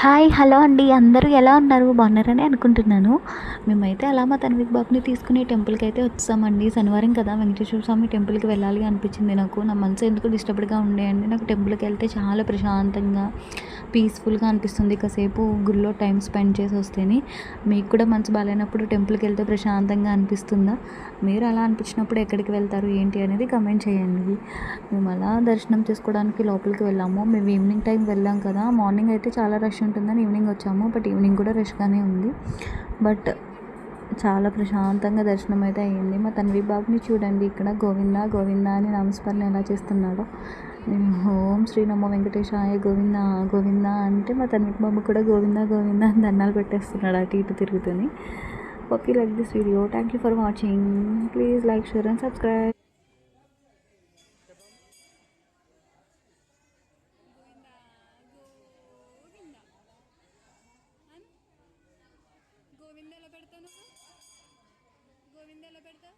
Hi hello అండి, అందరూ ఎలా ఉన్నారు? బాగున్నారని అనుకుంటున్నాను. మేమైతే అలా మా తన్విక్ బాబుని తీసుకుని టెంపుల్కి అయితే వచ్చామండి. శనివారం కదా, వెంకటేశ్వర స్వామి టెంపుల్కి వెళ్ళాలి అనిపించింది నాకు. నా మనసు ఎందుకు డిస్టర్బ్డ్గా ఉండేయండి. నాకు టెంపుల్కి వెళ్తే చాలా ప్రశాంతంగా పీస్ఫుల్గా అనిపిస్తుంది. కాసేపు గుళ్ళో టైం స్పెండ్ చేసి వస్తేనే. మీకు కూడా మనసు బాగాలేనప్పుడు టెంపుల్కి వెళ్తే ప్రశాంతంగా అనిపిస్తుందా? మీరు అలా అనిపించినప్పుడు ఎక్కడికి వెళ్తారు ఏంటి అనేది కమెంట్ చేయండి. మేము అలా దర్శనం చేసుకోవడానికి లోపలికి వెళ్ళాము. మేము ఈవినింగ్ టైం వెళ్ళాం కదా, మార్నింగ్ అయితే చాలా రష్ ఉంటుందని ఈవినింగ్ వచ్చాము. బట్ ఈవినింగ్ కూడా రష్గానే ఉంది. బట్ చాలా ప్రశాంతంగా దర్శనం అయితే అయ్యింది. మా తన్వి బాబుని చూడండి, ఇక్కడ గోవింద గోవింద అని నామస్మరణ ఎలా చేస్తున్నాడో. నేను ఓం శ్రీ నమో వెంకటేశాయ గోవింద గోవింద అంటే మా తన్వి బాబు కూడా గోవింద గోవింద అని దండాలు పెట్టేస్తున్నాడు అటు ఇటు తిరుగుతుంది. Okay, like this video. Thank you for watching. Please like, share and subscribe. గోవిందలో పెడతాను. గోవిందలో పెడతా.